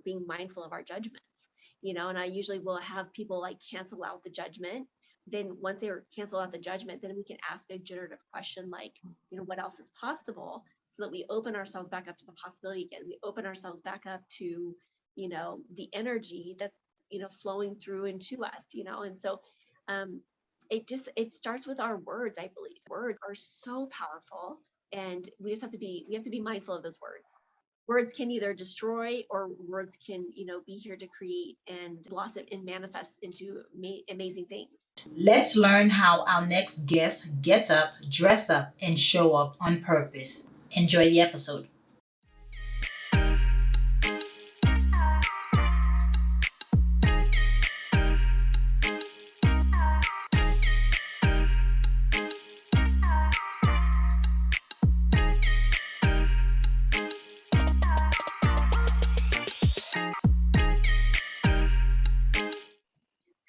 being mindful of our judgments, and I usually will have people like cancel out the judgment. Then once they cancel out the judgment, then we can ask a generative question like, what else is possible, so that we open ourselves back up to the possibility again. We open ourselves back up to, the energy that's, flowing through into us, and so um, it starts with our words. I believe words are so powerful, and we have to be mindful of those words. Words can either destroy, or words can, be here to create and blossom and manifest into amazing things. Let's learn how our next guest gets up, dress up, and show up on purpose. Enjoy the episode.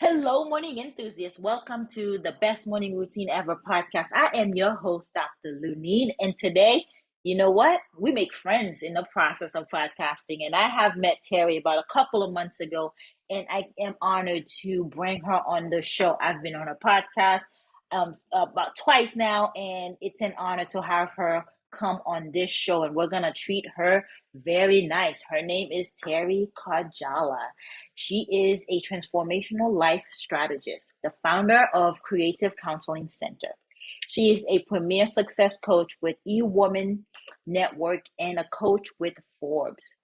Hello, morning enthusiasts. Welcome to the Best Morning Routine Ever podcast. I am your host, Dr. Lunine, and today, you know what? We make friends in the process of podcasting, and I have met Teri about a couple of months ago, and I am honored to bring her on the show. I've been on her podcast about twice now, and it's an honor to have her come on this show, and we're gonna treat her very nice. Her name is Teri Karjala. She is a transformational life strategist, the founder of Creative Counseling Center. She is a premier success coach with eWomen Network and a coach with Forbes.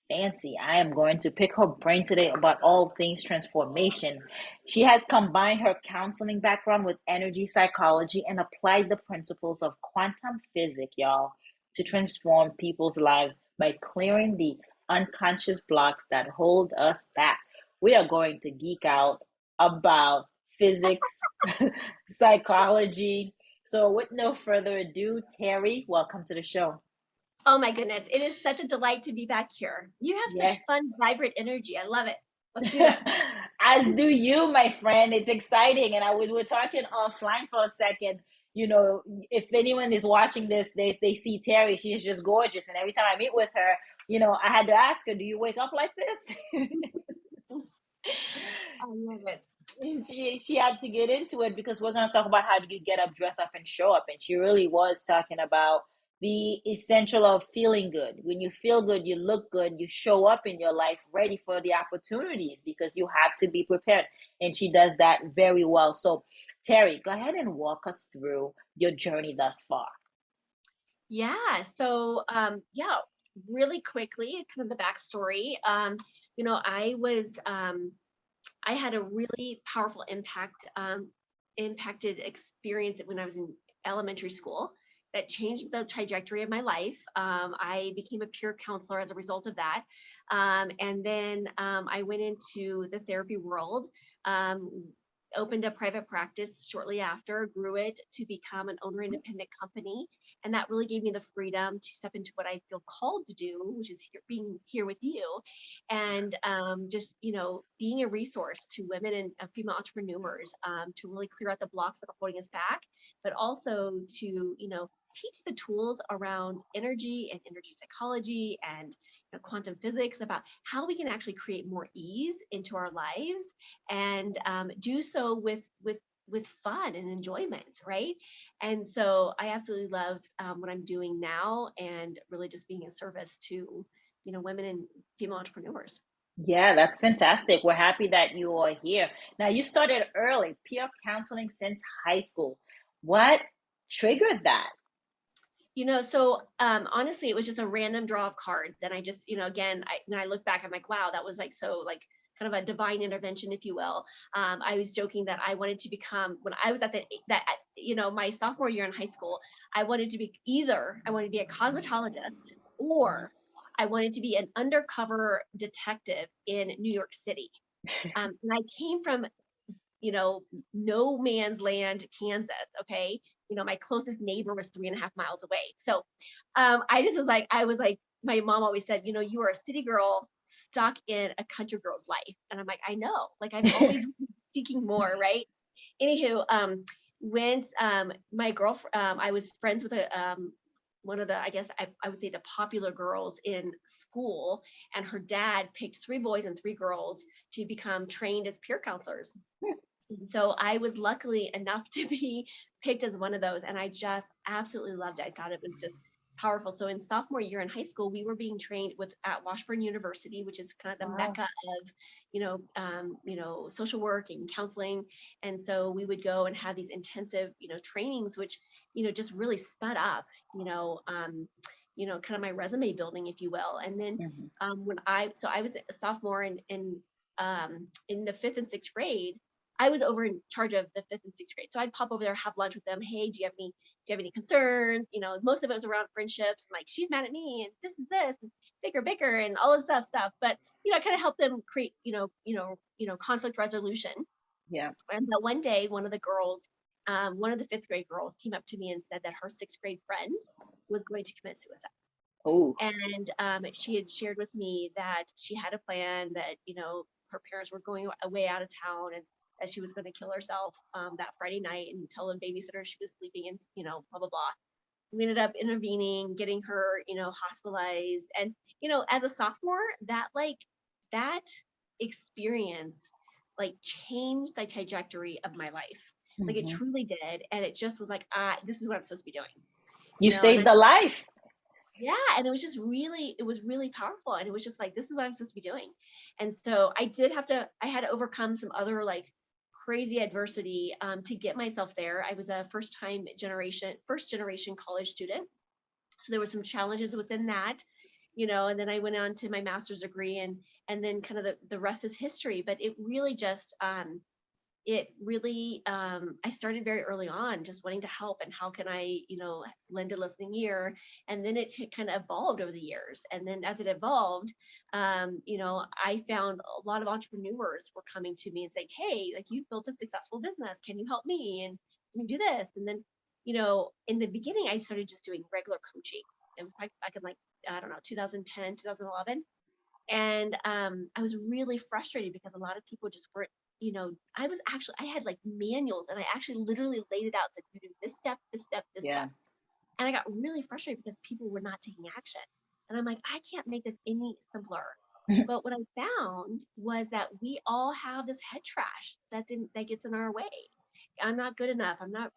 Fancy. I am going to pick her brain today about all things transformation. She has combined her counseling background with energy psychology and applied the principles of quantum physics, y'all, to transform people's lives by clearing the unconscious blocks that hold us back. We are going to geek out about physics, psychology. So, with no further ado, Teri, welcome to the show. Oh my goodness, it is such a delight to be back here. You have Yeah. such fun, vibrant energy. I love it. Let's do this. As do you, my friend. It's exciting. And we were talking offline for a second. You know, if anyone is watching this, they see Teri, she's just gorgeous. And every time I meet with her, I had to ask her, do you wake up like this? I love it. And she had to get into it because we're going to talk about how do you get up, dress up, and show up. And she really was talking about the essential of feeling good. When you feel good, you look good, you show up in your life ready for the opportunities because you have to be prepared. And she does that very well. So, Teri, go ahead and walk us through your journey thus far. Yeah. So, really quickly, kind of the backstory. I had a really powerful impacted experience when I was in elementary school that changed the trajectory of my life. I became a peer counselor as a result of that. And then I went into the therapy world, opened a private practice shortly after, grew it to become an owner independent company. And that really gave me the freedom to step into what I feel called to do, which is being here with you, and just, being a resource to women and female entrepreneurs, to really clear out the blocks that are holding us back, but also to, teach the tools around energy and energy psychology and, quantum physics, about how we can actually create more ease into our lives, and do so with fun and enjoyment, right? And so I absolutely love what I'm doing now, and really just being a service to, women and female entrepreneurs. Yeah, that's fantastic. We're happy that you are here. Now, you started early, peer counseling since high school. What triggered that? So honestly, it was just a random draw of cards, and I just, again, when I look back, I'm like, wow, that was like so like kind of a divine intervention, if you will. I was joking that I wanted to become, when I was at my sophomore year in high school, I wanted to be a cosmetologist, or I wanted to be an undercover detective in New York City. And I came from, no man's land, Kansas. Okay. My closest neighbor was 3.5 miles away. So I was like, my mom always said, you are a city girl stuck in a country girl's life. And I'm like, I know, like I've always been seeking more, right? Anywho, when my girlfriend, I was friends with one of the, I guess I would say the popular girls in school, and her dad picked 3 boys and 3 girls to become trained as peer counselors. And so I was luckily enough to be picked as one of those, and I just absolutely loved it. I thought it was just powerful. So in sophomore year in high school, we were being trained with at Washburn University, which is kind of the Wow. mecca of, social work and counseling. And so we would go and have these intensive, trainings, which, just really sped up, kind of my resume building, if you will. And then Mhm. so I was a sophomore in the 5th and 6th grade. I was over in charge of the 5th and 6th grade. So I'd pop over there, have lunch with them. Hey, do you have any concerns? Most of it was around friendships, and like, she's mad at me, and this, and bicker, and all this stuff. But I kind of help them create, conflict resolution. Yeah. And but one day, one of the 5th grade girls came up to me and said that her 6th grade friend was going to commit suicide. Oh. And she had shared with me that she had a plan, that her parents were going away out of town, and that she was going to kill herself that Friday night and tell the babysitter she was sleeping, and blah blah blah. We ended up intervening, getting her hospitalized. And as a sophomore, that experience like changed the trajectory of my life. Like, it Mhm. truly did. And it just was like, this is what I'm supposed to be doing. You And I saved a life. Yeah, and it was really powerful, and it was just like, this is what I'm supposed to be doing. And so I had to overcome some other like crazy adversity to get myself there. I was a first generation college student, so there were some challenges within that, and then I went on to my master's degree, and then kind of the rest is history. But I started very early on just wanting to help, and how can I lend a listening ear. And then it kind of evolved over the years, and then as it evolved, I found a lot of entrepreneurs were coming to me and saying, hey, like, you've built a successful business, can you help me, and can you do this? And then in the beginning, I started just doing regular coaching. It was back in, like, I don't know, 2010, 2011. And I was really frustrated because a lot of people just weren't, I had like manuals, and I actually literally laid it out, said, you do this step, this step, this step. Yeah. And I got really frustrated because people were not taking action. And I'm like, I can't make this any simpler. But what I found was that we all have this head trash that gets in our way. I'm not good enough. I'm not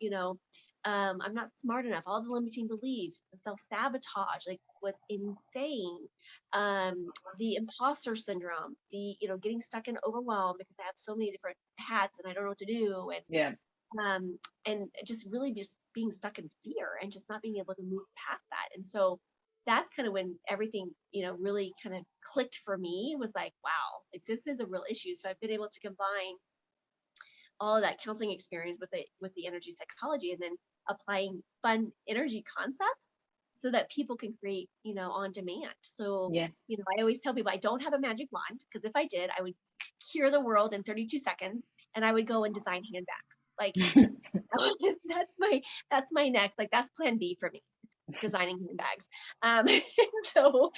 smart enough. All the limiting beliefs, the self-sabotage, like, was insane. The imposter syndrome, the getting stuck in overwhelm because I have so many different hats and I don't know what to do, Yeah. and just really just being stuck in fear and just not being able to move past that. And so that's kind of when everything really kind of clicked for me. It was like, wow, like, this is a real issue. So I've been able to combine all of that counseling experience with the energy psychology, and then applying fun energy concepts so that people can create on demand. So Yeah. I always tell people I don't have a magic wand, because if I did, I would cure the world in 32 seconds, and I would go and design handbags. Like, that's my next, like, that's plan B for me, designing handbags. So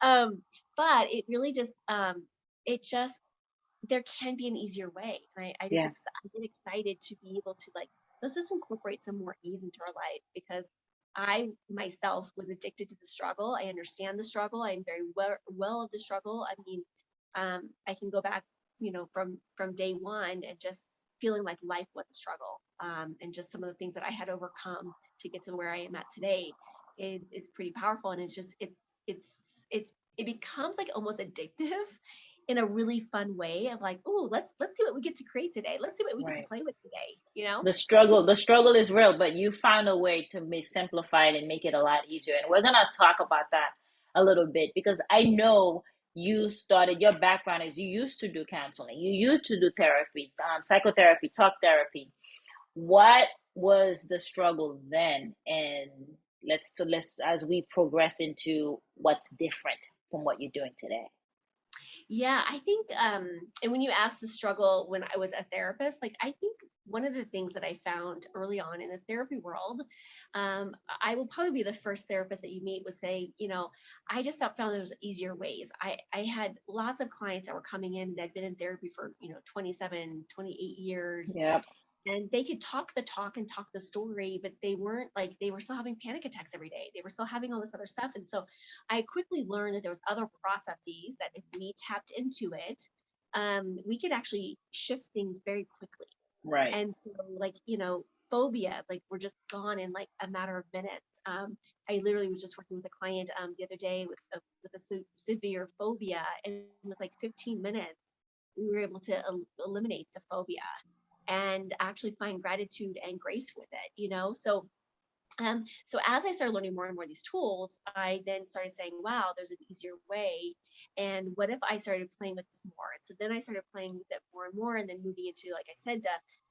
um but it just there can be an easier way. And Yeah. I get excited to be able to, like, let's just incorporate some more ease into our life, because I myself was addicted to the struggle. I understand the struggle. I'm very well of the struggle. I mean, I can go back, from day one, and just feeling like life was a struggle. And just some of the things that I had overcome to get to where I am at today is pretty powerful. And it's it's it becomes like almost addictive in a really fun way of like, oh, let's see what we get to create today. Let's see what we get to Right. play with today. The struggle is real, but you found a way to simplify it and make it a lot easier. And we're gonna talk about that a little bit, because I know your background is you used to do counseling, you used to do therapy, psychotherapy, talk therapy. What was the struggle then? And let's as we progress into what's different from what you're doing today. Yeah, I think, and when you ask the struggle when I was a therapist, like, I think one of the things that I found early on in the therapy world, I will probably be the first therapist that you meet would say, I just found there was easier ways. I had lots of clients that were coming in that had been in therapy for, 27, 28 years, Yeah. and they could talk the talk and talk the story, but they weren't like, they were still having panic attacks every day. They were still having all this other stuff. And so I quickly learned that there was other processes that if we tapped into it, we could actually shift things very quickly. Right. And so, like, phobia, like, we're just gone in like a matter of minutes. I literally was just working with a client the other day with a severe phobia, and with like 15 minutes, we were able to eliminate the phobia and actually find gratitude and grace with it, so as I started learning more and more of these tools, I then started saying, wow, there's an easier way. And what if I started playing with this more? And so then I started playing with it more and more, and then moving into, like I said,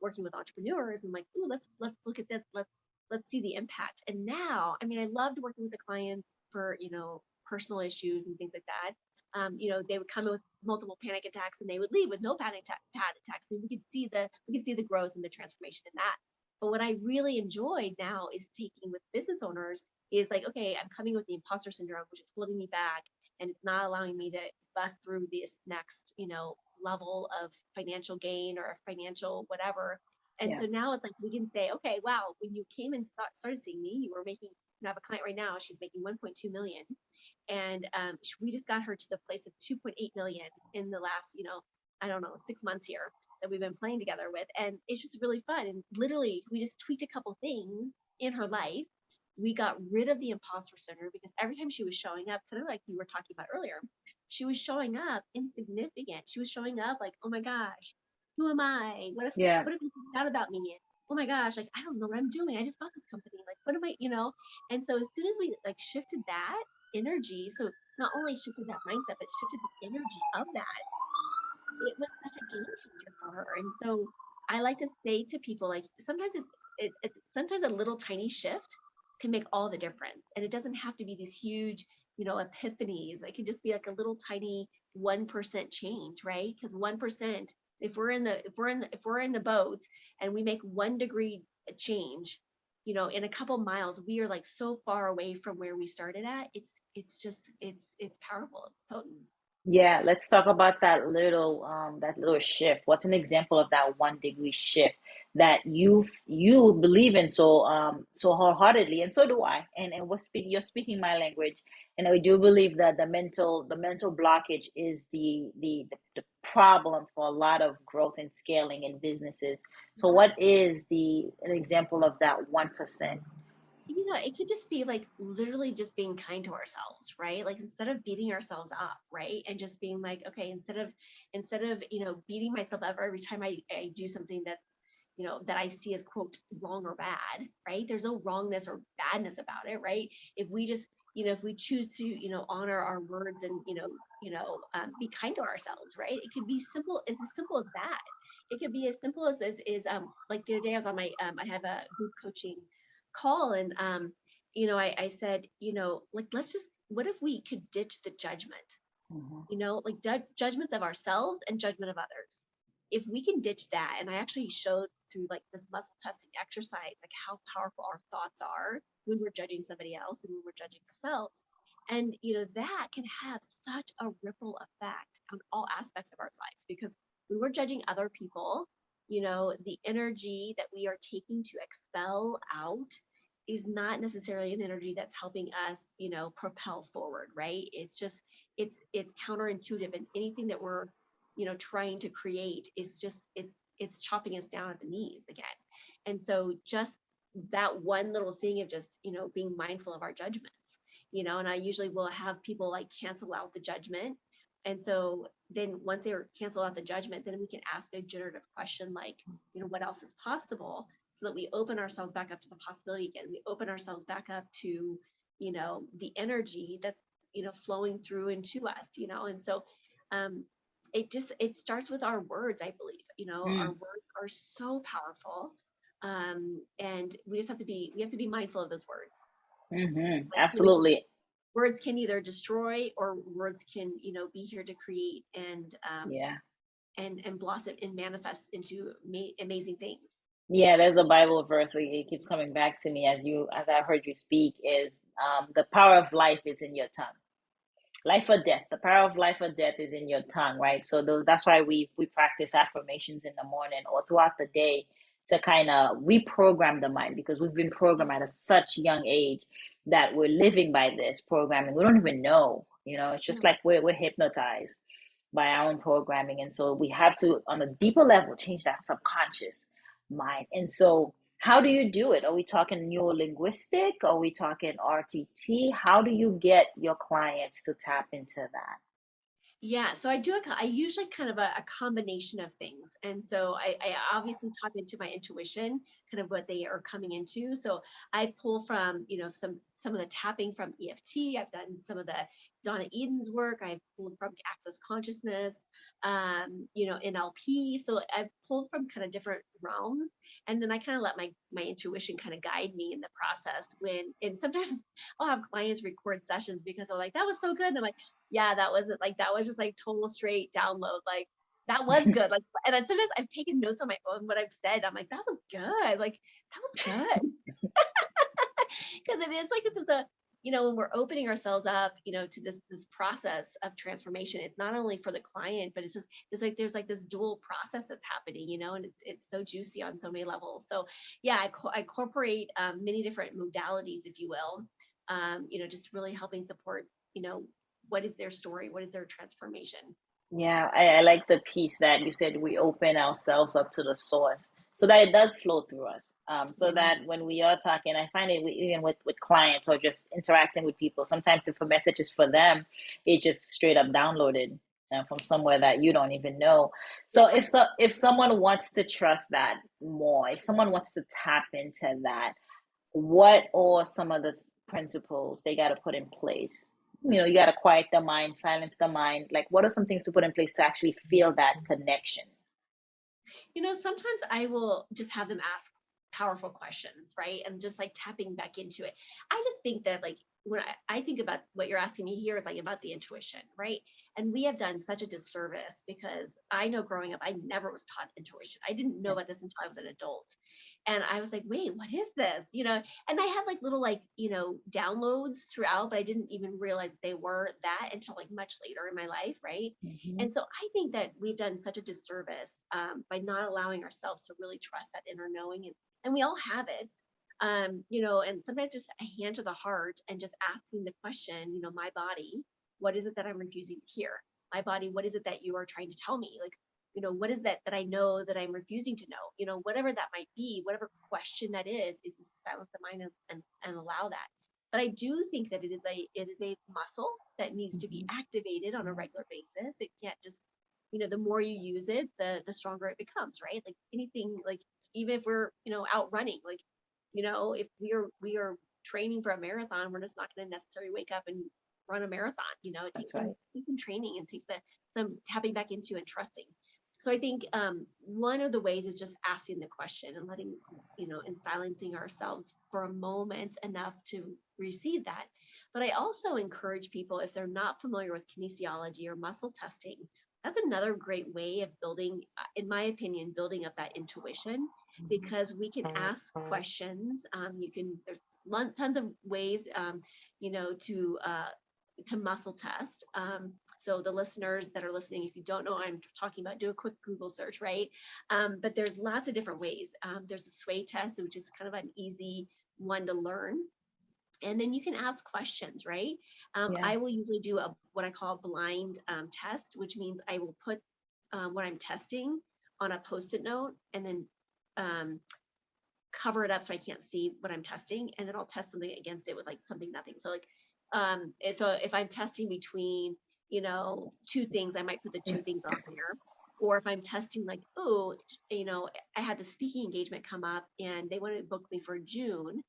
working with entrepreneurs, and like, ooh, let's look at this. Let's see the impact. And now, I mean, I loved working with the clients for, personal issues and things like that. They would come in with multiple panic attacks, and they would leave with no panic attacks. And we could see the growth and the transformation in that. But what I really enjoyed now is taking with business owners is like, okay, I'm coming with the imposter syndrome, which is holding me back, and it's not allowing me to bust through this next, level of financial gain or financial whatever. And Yeah. so now it's like we can say, okay, wow, when you came and started seeing me, you were making. I have a client right now. She's making 1.2 million, and we just got her to the place of 2.8 million in the last, I don't know, 6 months here that we've been playing together with. And it's just really fun. And literally, we just tweaked a couple things in her life. We got rid of the imposter syndrome because every time she was showing up, kind of like you were talking about earlier, she was showing up insignificant. She was showing up like, oh my gosh, who am I? What if Yeah. what if they find out about me? Oh my gosh, like, I don't know what I'm doing. I just bought this company. Like, what am I? And so as soon as we like shifted that energy, so not only shifted that mindset, but shifted the energy of that, it was such a game changer for her. And so I like to say to people, like, sometimes it's sometimes a little tiny shift can make all the difference. And it doesn't have to be these huge, epiphanies. It can just be like a little tiny 1% change, right? Because 1%, if we're in the boats and we make 1 degree change, in a couple miles, we are like so far away from where we started at. It's powerful. It's potent. Yeah, let's talk about that little shift. What's an example of that 1 degree shift that you believe in so wholeheartedly, and so do I. And you're speaking my language, and I do believe that the mental blockage is the problem for a lot of growth and scaling in businesses. So Yeah. what is the an example of that 1%? It could just be like literally just being kind to ourselves, right? Like, instead of beating ourselves up, right? And just being like, okay, instead of beating myself up every time I do something that I see as, quote, wrong or bad, right? There's no wrongness or badness about it, right? If we choose to, honor our words and, be kind to ourselves, right? It could be simple. It's as simple as that. It could be as simple as like the other day I was on I have a group coaching call, and I said, like, let's just, what if we could ditch the judgment, Mhm. like judgments of ourselves and judgment of others. If we can ditch that, and I actually showed through like this muscle testing exercise, like how powerful our thoughts are when we're judging somebody else and when we're judging ourselves. And that can have such a ripple effect on all aspects of our lives, because when we're judging other people, the energy that we are taking to expel out is not necessarily an energy that's helping us, propel forward, right? It's counterintuitive, and anything that we're trying to create is just it's chopping us down at the knees again. And so just that one little thing of just being mindful of our judgments, and I usually will have people like cancel out the judgment. And so then once they cancel out the judgment, then we can ask a generative question like, what else is possible, so that we open ourselves back up to the possibility again. We open ourselves back up to the energy that's flowing through into us. And so um, it starts with our words. I believe our Mm, words are so powerful, and we have to be mindful of those words. Like, absolutely. words can either destroy, or words can be here to create and Yeah. blossom and manifest into amazing things. Yeah, there's a Bible verse. It keeps coming back to me as I heard you speak. Is the power of life is in your tongue. Life or death. The power of life or death is in your tongue, right? So that's why we practice affirmations in the morning or throughout the day to kind of reprogram the mind, because we've been programmed at a such young age that we're living by this programming. We don't even know, it's Yeah. just like we're hypnotized by our own programming. And so we have to, on a deeper level, change that subconscious mind. And so, how do you do it? Are we talking neurolinguistic? Are we talking RTT? How do you get your clients to tap into that? Yeah, so I usually kind of a combination of things. And so I obviously tap into my intuition, kind of what they are coming into. So I pull from, some of the tapping from EFT. I've done some of the Donna Eden's work. I've pulled from Access Consciousness, NLP. So I've pulled from kind of different realms. And then I kind of let my intuition kind of guide me in the process and sometimes I'll have clients record sessions because they're like, that was so good. And I'm like, yeah, that wasn't like that was just like total straight download. Like that was good. Like, and then sometimes I've taken notes on my phone what I've said. I'm like, that was good. Like that was good. Because it is like this is a when we're opening ourselves up, to this process of transformation, it's not only for the client, but it's like there's like this dual process that's happening, and it's so juicy on so many levels. So yeah, I incorporate many different modalities, if you will, just really helping support, what is their story, what is their transformation. Yeah, I like the piece that you said we open ourselves up to the source so that it does flow through us. So Yeah. that when we are talking, I find it even with clients or just interacting with people, sometimes if a message is for them, it just straight up downloaded from somewhere that you don't even know. So Yeah. if someone wants to trust that more, if someone wants to tap into that, what are some of the principles they got to put in place? You got to quiet the mind, silence the mind. Like, what are some things to put in place to actually feel that connection? Sometimes I will just have them ask powerful questions, right? And just like tapping back into it. I just think that like when I think about what you're asking me here is like about the intuition, right? And we have done such a disservice because I know growing up, I never was taught intuition. I didn't know Yeah. about this until I was an adult. And I was like, wait, what is this? And I had like little like, downloads throughout, but I didn't even realize they were that until like much later in my life, right? Mm-hmm. And so I think that we've done such a disservice by not allowing ourselves to really trust that inner knowing. And we all have it, and sometimes just a hand to the heart and just asking the question, my body, what is it that I'm refusing to hear? My body, what is it that you are trying to tell me? Like, what is that I know that I'm refusing to know? Whatever that might be, whatever question that is just silence the mind and allow that. But I do think that it is a muscle that needs to be Mm-hmm. activated on a Yeah, regular basis. It can't just, the more you use it, the stronger it becomes, right? Like anything, like even if we're, out running, like, if we are training for a marathon, we're just not going to necessarily wake up and run a marathon. It that's takes some right. training and takes some tapping back into and trusting. So I think one of the ways is just asking the question and letting, and silencing ourselves for a moment enough to receive that. But I also encourage people, if they're not familiar with kinesiology or muscle testing, that's another great way of building, in my opinion, building up that intuition, Mm-hmm. because we can ask questions. There's tons of ways, to muscle test. So the listeners that are listening, if you don't know what I'm talking about, do a quick Google search, right? But there's lots of different ways. There's a sway test, which is kind of an easy one to learn. And then you can ask questions, right? Yeah. I will usually do what I call a blind test, which means I will put what I'm testing on a post-it note and then um, cover it up so I can't see what I'm testing, and then I'll test something against it with like something nothing. So like so if I'm testing between, two things, I might put the two things on there. Or if I'm testing like, oh, I had the speaking engagement come up and they wanted to book me for June,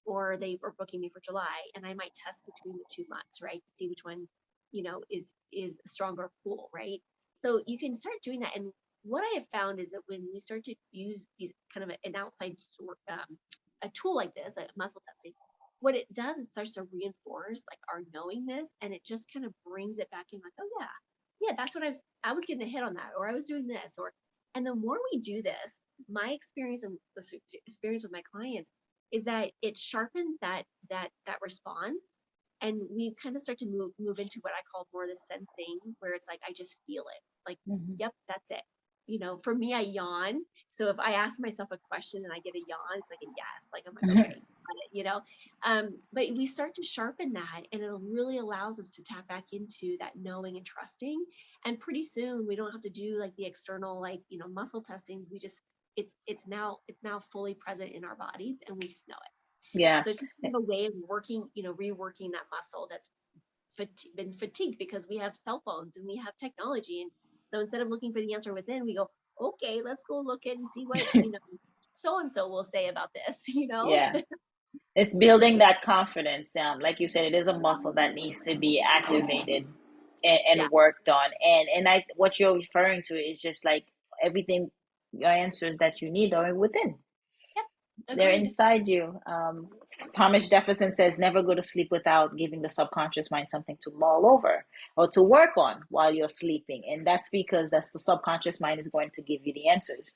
or they were booking me for July, and I might test between the 2 months, right? To see which one, is a stronger pull, right? So you can start doing that. And what I have found is that when we start to use these kind of an outside a tool like this, like muscle testing, what it does is starts to reinforce like our knowingness, and it just kind of brings it back in, like, oh yeah, that's what I was getting a hit on that, or I was doing this, or. And the more we do this, my experience and the experience with my clients is that it sharpens that response, and we kind of start to move into what I call more the sensing, where it's like I just feel it, like, Mm-hmm. yep, that's it. for me, I yawn. So if I ask myself a question and I get a yawn, it's like a yes. Like I'm like, okay, Mhm. got it. But we start to sharpen that, and it really allows us to tap back into that knowing and trusting. And pretty soon we don't have to do like the external, like, muscle testings. We just it's now fully present in our bodies, and we just know it. Yeah. So it's just kind of a way of working, reworking that muscle that's been fatigued because we have cell phones and we have technology. And so instead of looking for the answer within, we go, okay, let's go look at and see what, so and so will say about this, Yeah. It's building that confidence. Like you said, it is a muscle that needs to be activated Yeah. and worked on. And what you're referring to is just like everything, your answers that you need are within. Yep. They're Agreed. inside you. Thomas Jefferson says, never go to sleep without giving the subconscious mind something to mull over or to work on while you're sleeping. And that's because that's the subconscious mind is going to give you the answers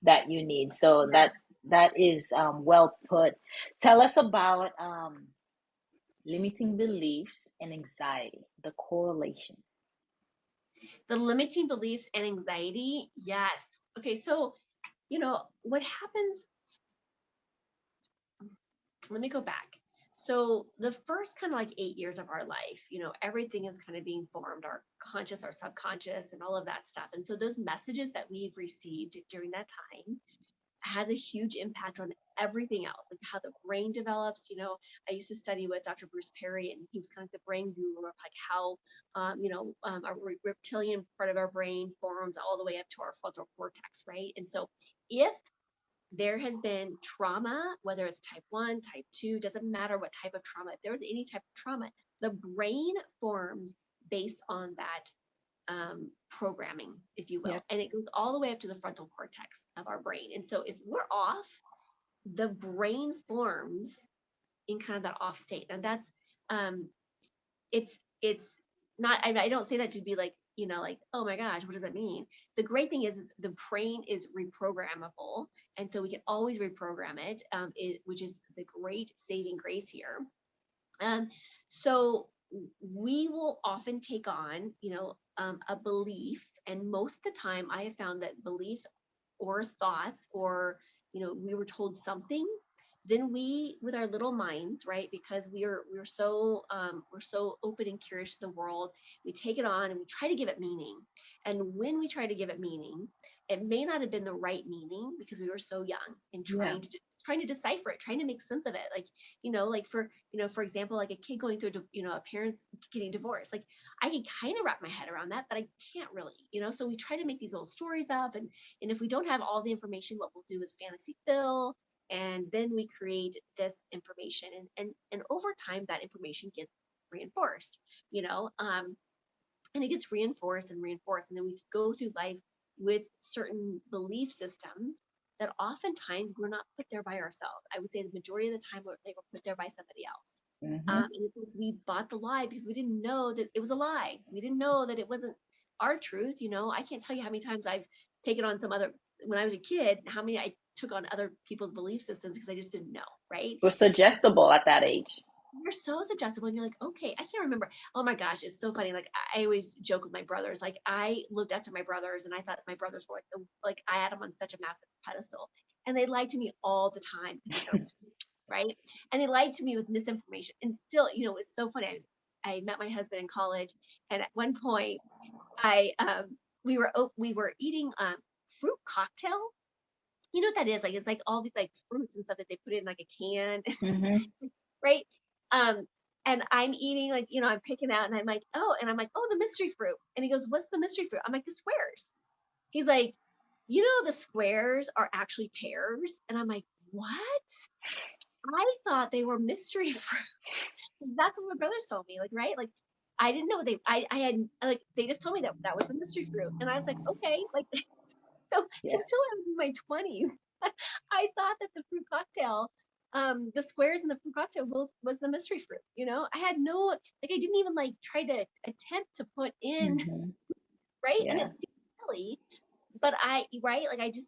that you need. So Yeah. that is well put. Tell us about limiting beliefs and anxiety, the correlation. The limiting beliefs and anxiety. Yes. Okay. So, what happens, let me go back. So the first kind of like 8 years of our life, everything is kind of being formed, our conscious, our subconscious, and all of that stuff. And so those messages that we've received during that time has a huge impact on everything else, like how the brain develops. I used to study with Dr. Bruce Perry, and he was kind of the brain guru of like how, our reptilian part of our brain forms all the way up to our frontal cortex, right? And so if there has been trauma, whether it's type 1, type 2, doesn't matter what type of trauma. If there was any type of trauma, the brain forms based on that programming, if you will. Yep. And it goes all the way up to the frontal cortex of our brain. And so if we're off, the brain forms in kind of that off state. And that's um, it's not, I don't say that to be like, like, oh my gosh, what does that mean? The great thing is the brain is reprogrammable, and so we can always reprogram it, which is the great saving grace here. um, so we will often take on, a belief, and most of the time I have found that beliefs or thoughts, or we were told something, then we, with our little minds, right, because we're so open and curious to the world, we take it on and we try to give it meaning. And when we try to give it meaning, it may not have been the right meaning because we were so young and Yeah. trying to decipher it, trying to make sense of it. Like, like for example, like a kid going through a parents getting divorced. Like, I can kind of wrap my head around that, but I can't really. So we try to make these little stories up, and if we don't have all the information, what we'll do is fantasy fill, and then we create this information, and over time that information gets reinforced. you know um and it gets reinforced and reinforced, and then we go through life with certain belief systems that oftentimes we're not put there by ourselves. I would say the majority of the time they were put there by somebody else. Mm-hmm. And we bought the lie because we didn't know that it was a lie. We didn't know that it wasn't our truth. I can't tell you how many times I've taken on some other, when I was a kid, how many I took on other people's belief systems because I just didn't know, right? We're suggestible at that age. You're so suggestible, and you're like, okay, I can't remember. Oh my gosh, it's so funny. Like, I always joke with my brothers. Like, I looked up to my brothers, and I thought my brothers were like I had them on such a massive pedestal, and they lied to me all the time because they thought it was right. And they lied to me with misinformation. And still, it's so funny. I met my husband in college, and at one point, I we were eating fruit cocktail. You know what that is? Like, it's like all these like fruits and stuff that they put in like a can, Mm-hmm. right? Um, and I'm eating, like, I'm picking out, and I'm like, oh, the mystery fruit. And he goes, what's the mystery fruit? I'm like, the squares. He's like, the squares are actually pears. And I'm like, what? I thought they were mystery fruit. That's what my brothers told me, like, right? Like, I didn't know I had, like, they just told me that that was the mystery fruit. And I was like, okay, like, so Yeah. until I was in my 20s, I thought that the fruit cocktail, the squares in the fruit cocktail was the mystery fruit. I had no, like, I didn't even like try to attempt to put in, Mm-hmm. right? And it Yeah. seemed silly, but right, like, I just,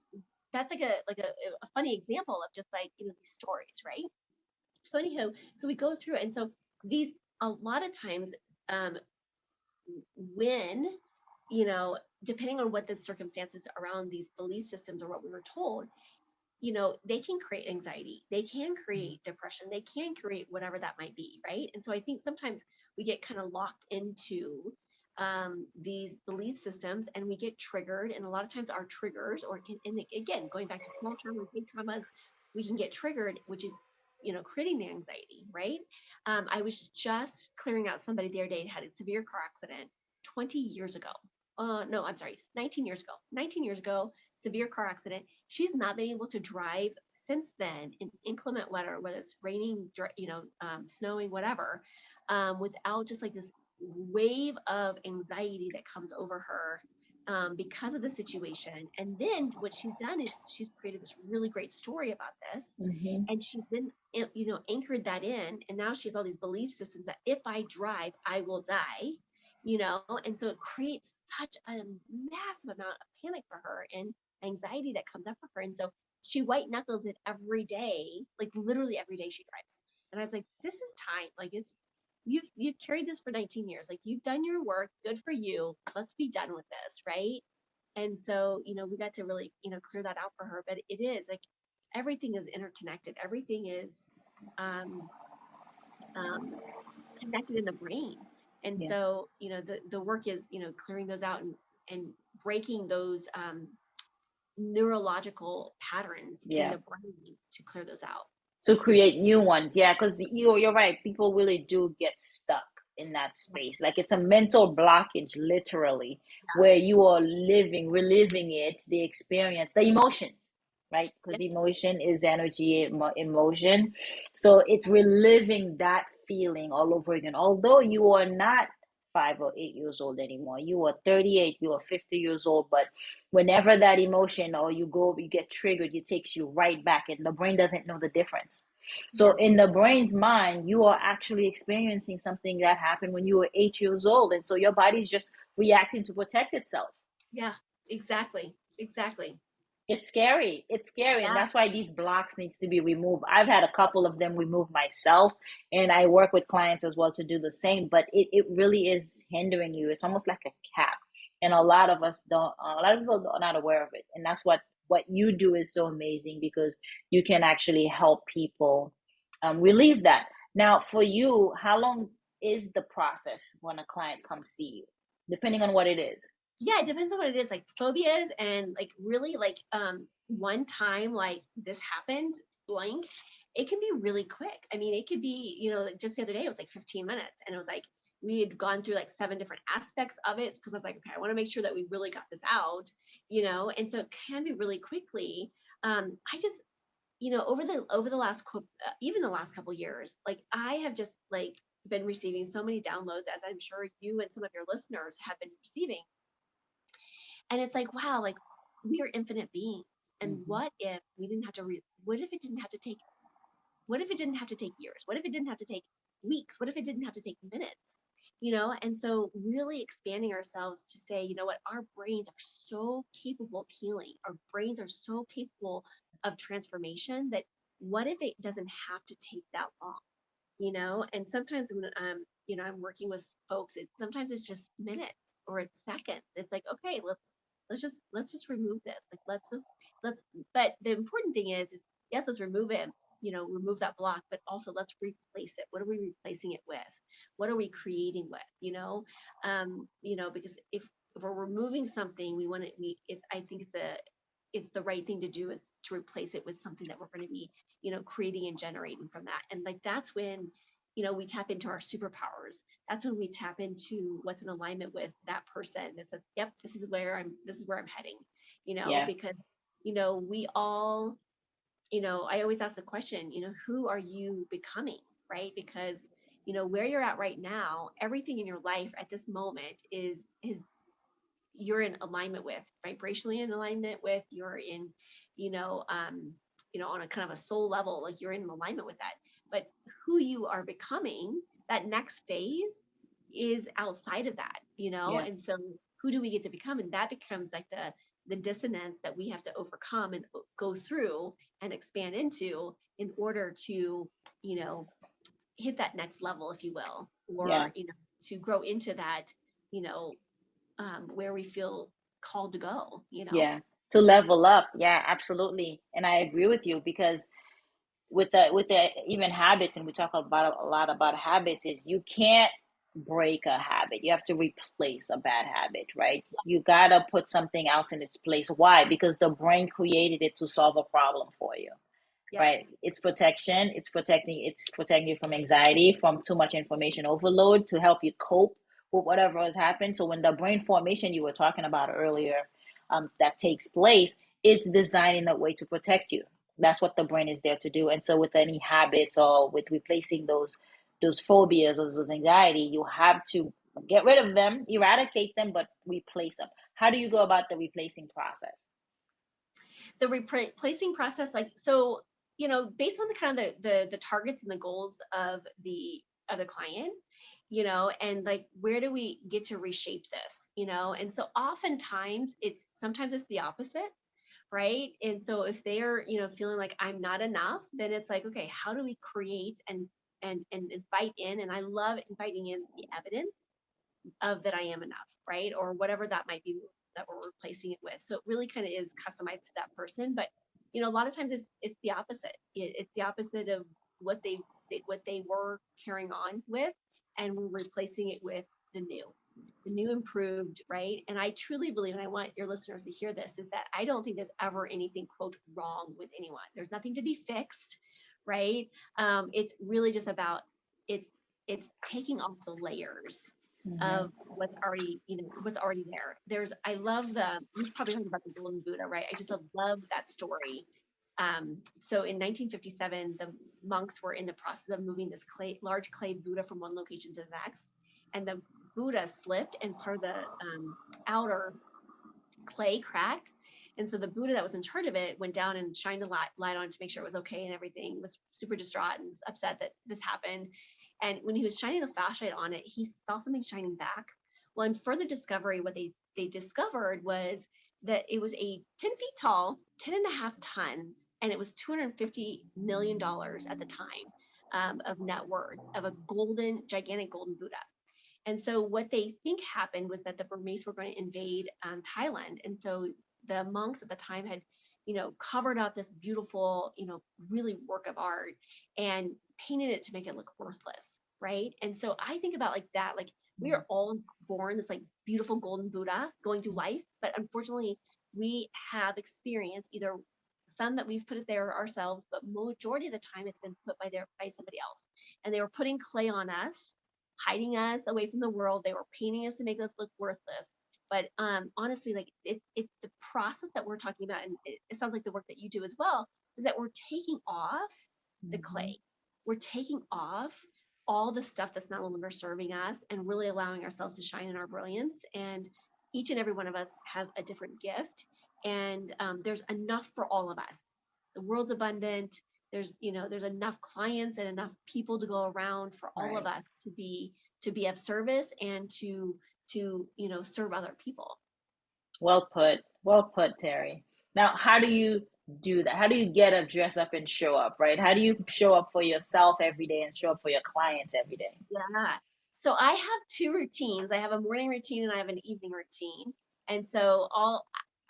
that's like a funny example of just like, these stories, right? So anyhow, so we go through it, and so these, a lot of times, um when, you know depending on what the circumstances around these belief systems or what we were told, they can create anxiety, they can create depression, they can create whatever that might be, right? And so I think sometimes we get kind of locked into these belief systems and we get triggered. And a lot of times our triggers, or can, and again, going back to small trauma, big traumas, we can get triggered, which is, creating the anxiety, right? I was just clearing out somebody the other day had a severe car accident 20 years ago. No, I'm sorry, 19 years ago. 19 years ago, severe car accident. She's not been able to drive since then in inclement weather, whether it's raining, snowing, whatever, without just like this wave of anxiety that comes over her because of the situation. And then what she's done is she's created this really great story about this. Mm-hmm. And she's then, anchored that in. And now she has all these belief systems that if I drive, I will die, and so it creates such a massive amount of panic for her and anxiety that comes up for her. And so she white knuckles it every day, like literally every day she drives. And I was like, this is time. Like you've carried this for 19 years. Like you've done your work. Good for you. Let's be done with this, right? And so, we got to really, clear that out for her. But it is like everything is interconnected. Everything is um, um, connected in the brain. And Yeah. so, the work is, clearing those out and breaking those neurological patterns in Yeah. the brain to clear those out. To create new ones. Yeah, because you're right. People really do get stuck in that space. Like it's a mental blockage, literally, where you are reliving it, the experience, the emotions, right? Yeah. Because emotion is energy, emotion. So it's reliving that feeling all over again. Although you are not 5 or 8 years old anymore, you are 38, you are 50 years old, but whenever that emotion or you get triggered, it takes you right back, and the brain doesn't know the difference. So Yeah. in the brain's mind, you are actually experiencing something that happened when you were 8 years old, and so your body's just reacting to protect itself. Yeah. Exactly. Exactly. It's scary. It's scary. And Yeah. that's why these blocks needs to be removed. I've had a couple of them removed myself, and I work with clients as well to do the same, but it really is hindering you. It's almost like a cap. And a lot of people are not aware of it. And that's what you do is so amazing, because you can actually help people relieve that. Now, for you, how long is the process when a client comes see you, depending on what it is? Yeah, it depends on what it is, like phobias and like really like one time like this happened, blank, it can be really quick. I mean, it could be, like just the other day it was like 15 minutes and it was like we had gone through like 7 different aspects of it because I was like, okay, I want to make sure that we really got this out, and so it can be really quickly. I just, over the last even the last couple years, like I have just like been receiving so many downloads, as I'm sure you and some of your listeners have been receiving. And it's like, wow, like we are infinite beings. And Mm-hmm. what if we didn't have to what if it didn't have to take what if it didn't have to take years? What if it didn't have to take weeks? What if it didn't have to take minutes? And so really expanding ourselves to say, you know what, our brains are so capable of healing. Our brains are so capable of transformation that what if it doesn't have to take that long? And sometimes when I'm working with folks, sometimes it's just minutes or it's seconds. It's like, okay, let's just remove this. Like let's but the important thing is yes, let's remove it, remove that block, but also let's replace it. What are we replacing it with? What are we creating with? Because if we're removing something, we want to we it's I think it's the right thing to do is to replace it with something that we're going to be, creating and generating from that. And like that's when, we tap into our superpowers. That's when we tap into what's in alignment with that person that says, yep, this is where I'm heading, Yeah. because, we all, I always ask the question, who are you becoming? Right? Because, where you're at right now, everything in your life at this moment is you're in alignment with, vibrationally in alignment with, you're in, on a kind of a soul level, like you're in alignment with that. But who you are becoming, that next phase is outside of that, Yeah. and so who do we get to become? And that becomes like the dissonance that we have to overcome and go through and expand into in order to, you know, hit that next level, if you will, Yeah. or, to grow into that, you know, where we feel called to go, you know? Yeah. To level up. Yeah, absolutely. And I agree with you because with the even habits, and we talk about a lot about habits, is you can't break a habit. You have to replace a bad habit, right? You gotta put something else in its place. Why? Because the brain created it to solve a problem for you, Yes. right? It's protection. It's protecting you from anxiety, from too much information overload, to help you cope with whatever has happened. So when the brain formation you were talking about earlier, that takes place, it's designed in a way to protect you. That's what the brain is there to do. And so with any habits, or with replacing those phobias or those anxiety, you have to get rid of them, eradicate them, but replace them. How do you go about the replacing process? The replacing process, like, so, you know, based on the kind of the targets and the goals of the client, you know, and like, where do we get to reshape this, you know? And so oftentimes sometimes it's the opposite, right? And so if they're, you know, feeling like I'm not enough, then it's like, okay, how do we create and invite in, and I love inviting in the evidence of that I am enough, right? Or whatever that might be that we're replacing it with. So it really kind of is customized to that person. But you know, a lot of times it's the opposite. It's the opposite of what what they were carrying on with, and we're replacing it with the new improved, right? And I truly believe, and I want your listeners to hear this, is that I don't think there's ever anything quote wrong with anyone. There's nothing to be fixed, right? It's really just about it's it's taking off the layers Mm-hmm. of what's already, you know, what's already there. I love you've probably heard about the Golden Buddha, right? I just love that story. So in 1957, the monks were in the process of moving this large clay Buddha from one location to the next, and the Buddha slipped, and part of the outer clay cracked. And so the Buddha that was in charge of it went down and shined the light on it to make sure it was okay and everything. Was super distraught and upset that this happened. And when he was shining the flashlight on it, he saw something shining back. Well, in further discovery, what they discovered was that it was a 10 feet tall, 10 and a half tons, and it was $250 million at the time, of net worth, of a gigantic golden Buddha. And so what they think happened was that the Burmese were going to invade Thailand. And so the monks at the time had, you know, covered up this beautiful, you know, really work of art and painted it to make it look worthless. Right. And so I think about like that, like we are all born this like beautiful golden Buddha going through life. But unfortunately, we have experienced either some that we've put it there ourselves, but majority of the time it's been put by somebody else. And they were putting clay on us, hiding us away from the world. They were painting us to make us look worthless. But honestly, like it's the process that we're talking about, and it sounds like the work that you do as well, is that we're taking off the Mm-hmm. clay. We're taking off all the stuff that's not longer serving us, and really allowing ourselves to shine in our brilliance. And each and every one of us have a different gift, and there's enough for all of us. The world's abundant. There's, you know, there's enough clients and enough people to go around for all of Right. us to be of service and to, you know, serve other people. Well put. Well put, Terry. Now, how do you do that? How do you get up, dress up, and show up, right? How do you show up for yourself every day and show up for your clients every day? Yeah. So I have two routines. I have a morning routine and I have an evening routine. And so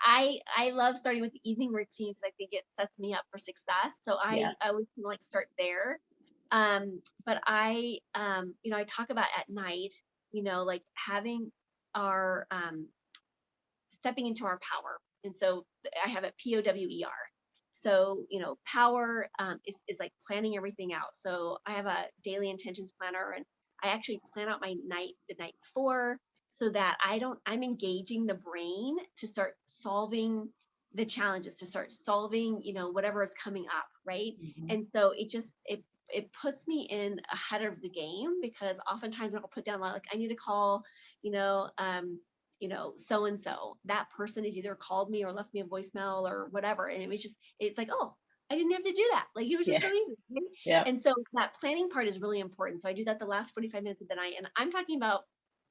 I love starting with the evening routine because I think it sets me up for success. So Yeah. I always kind of like start there. But you know, I talk about at night, you know, like having our stepping into our power. And so I have it POWER. So, you know, power is like planning everything out. So I have a daily intentions planner, and I actually plan out my the night before, so that I'm engaging the brain to start solving the challenges, to start solving, you know, whatever is coming up. Right. Mm-hmm. And so it puts me in ahead of the game, because oftentimes I'll put down like, I need to call, you know, you know, so and so, that person has either called me or left me a voicemail or whatever. And it's like, oh, I didn't have to do that. Like, it was just Yeah. so easy. Right? Yeah. And so that planning part is really important. So I do that the last 45 minutes of the night. And I'm talking about,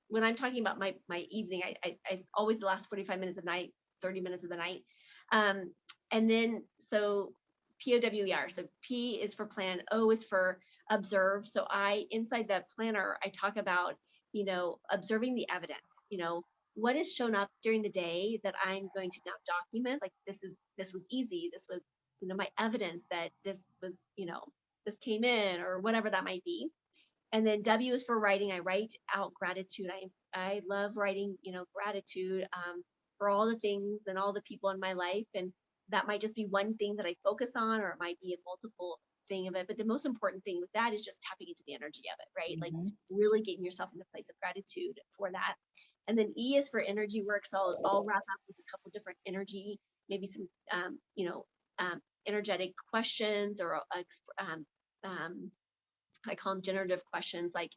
when I'm talking about my evening, I always the last 45 minutes of the night, 30 minutes of the night. Um, and then, so POWER. So P is for plan, O is for observe. So inside that planner, I talk about, you know, observing the evidence, you know, what has shown up during the day that I'm going to now document. Like this was easy. This was, my evidence that this was, this came in or whatever that might be. And then W is for writing. I write out gratitude. I love writing, gratitude for all the things and all the people in my life. And that might just be one thing that I focus on, or it might be a multiple thing of it. But the most important thing with that is just tapping into the energy of it, right? Like Mm-hmm. really getting yourself in the place of gratitude for that. And then E is for energy work. So I'll wrap up with a couple different energy, maybe some, energetic questions or um, I call them generative questions. Like,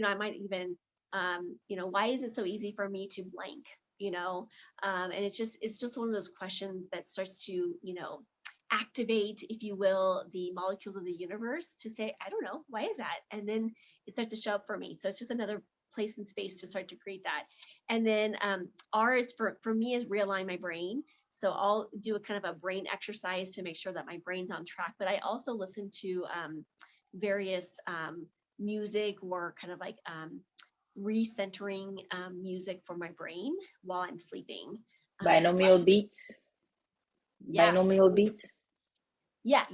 I might even, why is it so easy for me to blank? And it's just one of those questions that starts to, activate, if you will, the molecules of the universe to say, I don't know, why is that? And then it starts to show up for me. So it's just another place and space to start to create that. And then R is for me is realign my brain. So I'll do a kind of a brain exercise to make sure that my brain's on track. But I also listen to various music or kind of like recentering music for my brain while I'm sleeping as well. Binomial beats. Yeah, Binomial beats. yes.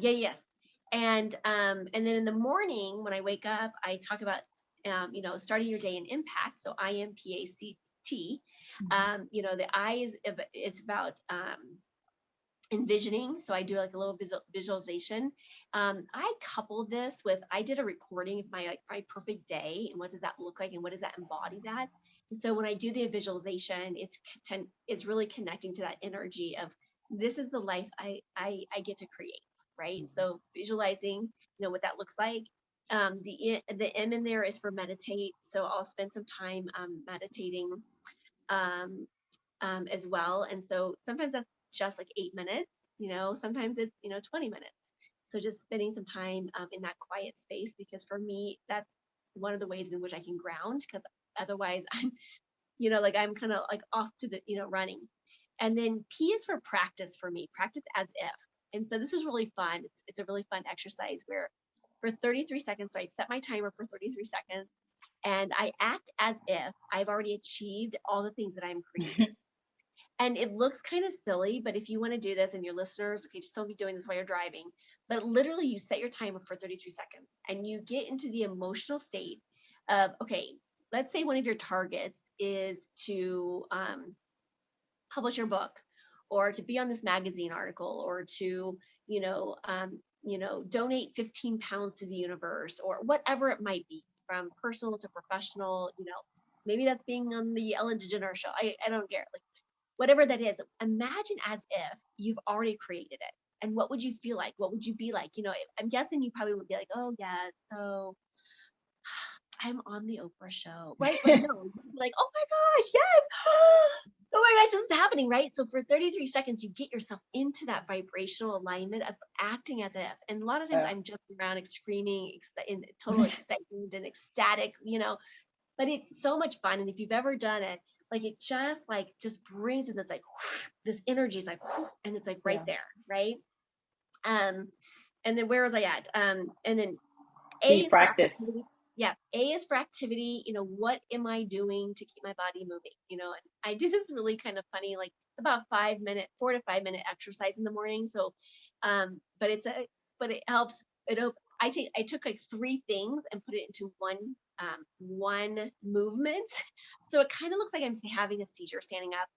And then in the morning when I wake up, I talk about starting your day in impact. So IMPACT. The I is it's about envisioning. So I do like a little visualization. I couple this with, I did a recording of my perfect day and what does that look like and what does that embody that. And so when I do the visualization, it's really connecting to that energy of this is the life I get to create, right? Mm-hmm. So visualizing, what that looks like. The M in there is for meditate. So I'll spend some time meditating. Um, as well. And so sometimes that's just like 8 minutes, sometimes it's, 20 minutes. So just spending some time in that quiet space, because for me, that's one of the ways in which I can ground, because otherwise I'm, like I'm kind of like off to the, running. And then P is for practice for me, practice as if. And so this is really fun. It's a really fun exercise where for 33 seconds, so I set my timer for 33 seconds and I act as if I've already achieved all the things that I'm creating. And it looks kind of silly, but if you want to do this and your listeners, okay, just don't be doing this while you're driving. But literally, you set your timer for 33 seconds and you get into the emotional state of, okay, let's say one of your targets is to publish your book or to be on this magazine article or to, donate 15 pounds to the universe or whatever it might be, from personal to professional, maybe that's being on the Ellen DeGeneres show. I don't care. Like, whatever that is, imagine as if you've already created it. And what would you feel like? What would you be like? I'm guessing you probably would be like, oh, yeah, so I'm on the Oprah show, right? Like, no, you'd be like, oh my gosh, yes. Oh my gosh, this is happening, right? So for 33 seconds, you get yourself into that vibrational alignment of acting as if. And a lot of times Yeah. I'm jumping around, screaming in total excitement and ecstatic, but it's so much fun. And if you've ever done it, like it just brings in this like this energy is like and it's like right Yeah. there, right? Um, and then where was I at? And then A P is for practice. activity. Yeah, A is for activity. What am I doing to keep my body moving? And I do this really kind of funny, like about 5 minute, 4 to 5 minute exercise in the morning. So, but it helps. I took like three things and put it into one movement. So it kind of looks like I'm having a seizure standing up,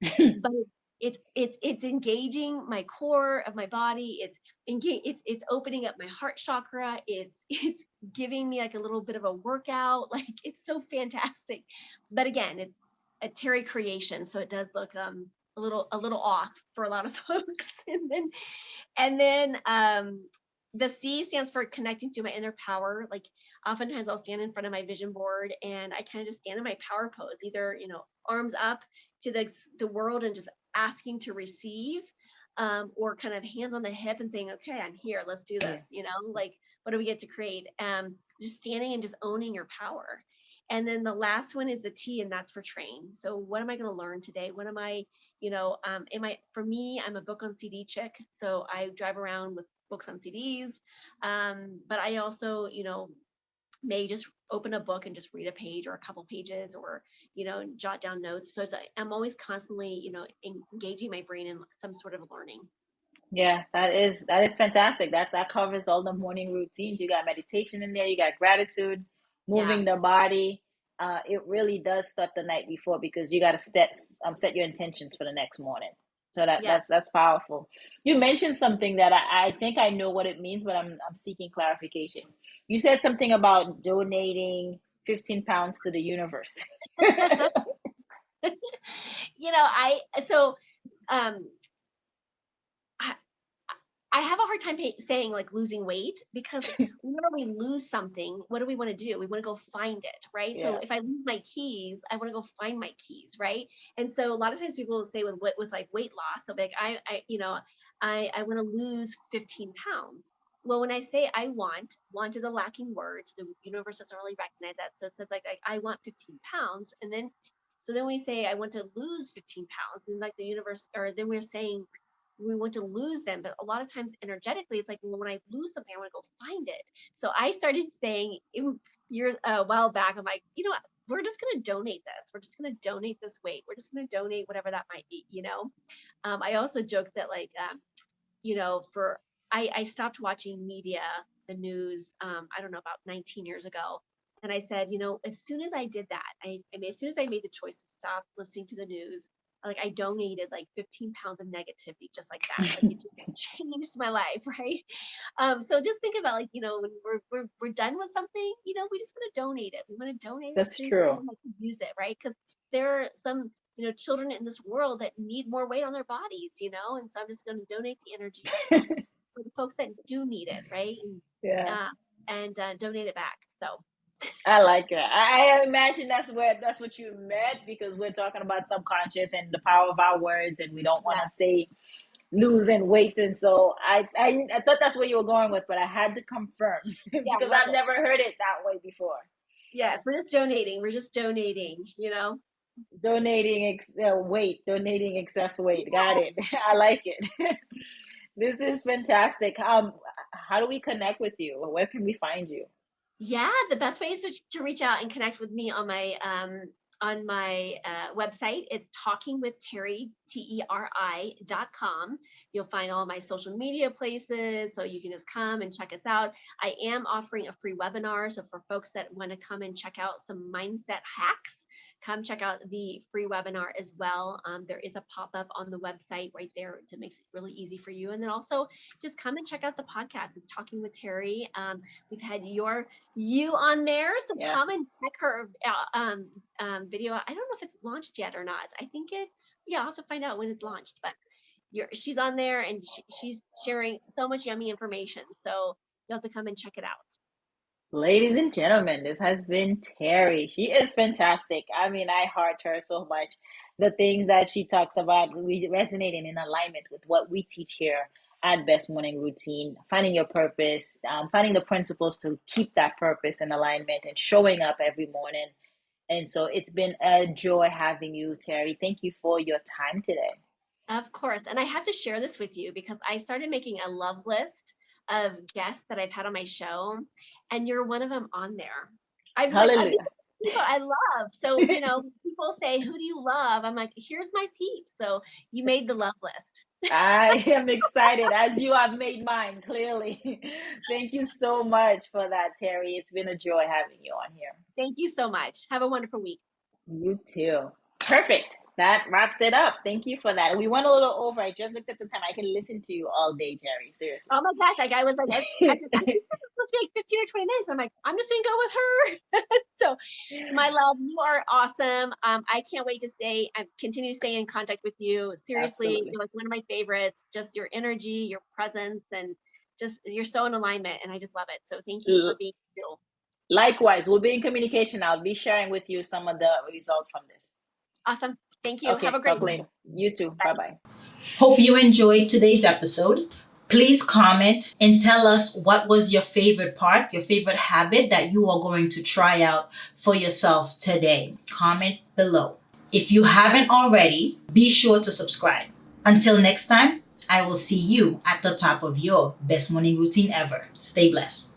but it's engaging my core of my body. It's opening up my heart chakra. It's giving me like a little bit of a workout. Like it's so fantastic. But again, it's a Terry creation, so it does look a little off for a lot of folks. And then the C stands for connecting to my inner power. Like oftentimes I'll stand in front of my vision board and I kind of just stand in my power pose, either, arms up to the world and just asking to receive, or kind of hands on the hip and saying, okay, I'm here, let's do Yeah. this, like what do we get to create? Just standing and just owning your power. And then the last one is the T, and that's for train. So what am I going to learn today? What am I, for me, I'm a book on CD chick. So I drive around with books on CDs. But I also, may just open a book and just read a page or a couple pages, or, jot down notes. So I'm always constantly, engaging my brain in some sort of learning. Yeah, that is fantastic. That covers all the morning routines. You got meditation in there, you got gratitude, Yeah. moving the body. It really does start the night before because you got to set your intentions for the next morning. So Yeah. that's powerful. You mentioned something that I think I know what it means, but I'm seeking clarification. You said something about donating 15 pounds to the universe. So, um, I, I have a hard time saying like losing weight, because whenever we lose something, what do we want to do? We want to go find it, right? So Yeah. if I lose my keys, I want to go find my keys, right? And so a lot of times people will say with like weight loss, they'll be like, I want to lose 15 pounds. Well, when I say want is a lacking word. So the universe doesn't really recognize that. So it says like I want 15 pounds. And then, so then we say, I want to lose 15 pounds. And like the universe, or then we're saying, we want to lose them. But a lot of times energetically, it's like, well, when I lose something, I want to go find it. So I started saying years, a while back, I'm like, you know what? We're just going to donate this. We're just going to donate this weight. We're just going to donate whatever that might be, I also joke that like, for, I stopped watching media, the news, I don't know, about 19 years ago. And I said, as soon as I did that, as soon as I made the choice to stop listening to the news, like I donated like 15 pounds of negativity just like that. Like it just changed my life, right? So just think about like, when we're done with something, we just want to donate it. We want to donate it That's to true. someone that can use it, right? Because there are some, children in this world that need more weight on their bodies, and so I'm just going to donate the energy for the folks that do need it, right? Yeah. Donate it back. So I like it. I imagine that's what you meant because we're talking about subconscious and the power of our words, and we don't want yeah, to say losing weight. And so I thought that's where you were going with, but I had to confirm yeah, because love I've it. never heard it that way before. Yeah, we're just donating. We're just donating. Donating excess weight. Got it. I like it. This is fantastic. How do we connect with you? Where can we find you? Yeah, the best way is to reach out and connect with me on my website. It's talkingwithteri.com. You'll find all my social media places, so you can just come and check us out. I am offering a free webinar, so for folks that want to come and check out some mindset hacks, come check out the free webinar as well. There is a pop-up on the website right there to make it really easy for you. And then also just come and check out the podcast. It's Talking with Teri. We've had you on there, so Yeah. come and check her video. I don't know if it's launched yet or not. I think I'll have to find out when it's launched, but she's on there, and she's sharing so much yummy information, so you'll have to come and check it out. Ladies and gentlemen, this has been Teri. She is fantastic. I mean, I heart her so much. The things that she talks about we resonate in alignment with what we teach here at Best Morning Routine. Finding your purpose, finding the principles to keep that purpose in alignment, and showing up every morning. And so it's been a joy having you, Teri. Thank you for your time today. Of course. And I have to share this with you because I started making a love list of guests that I've had on my show, and you're one of them on there. I was like, these Hallelujah. are people I love. So, people say, who do you love? I'm like, here's my peeps. So you made the love list. I am excited as you have made mine, clearly. Thank you so much for that, Teri. It's been a joy having you on here. Thank you so much. Have a wonderful week. You too. Perfect. That wraps it up. Thank you for that. We went a little over. I just looked at the time. I can listen to you all day, Teri. Seriously. Oh my gosh, like I was like, I think it's supposed to be like 15 or 20 minutes. I'm like, I'm just gonna go with her. So my love, you are awesome. I can't wait to continue to stay in contact with you. Seriously, Absolutely. you're like one of my favorites. Just your energy, your presence, and just you're so in alignment, and I just love it. So thank you for L- being you. Likewise, we'll be in communication. I'll be sharing with you some of the results from this. Awesome. Thank you. Have Okay, a great talk week. later. You too. Bye Bye. bye. Hope you enjoyed today's episode. Please comment and tell us what was your favorite part, your favorite habit that you are going to try out for yourself today. Comment below. If you haven't already, be sure to subscribe. Until next time, I will see you at the top of your best morning routine ever. Stay blessed.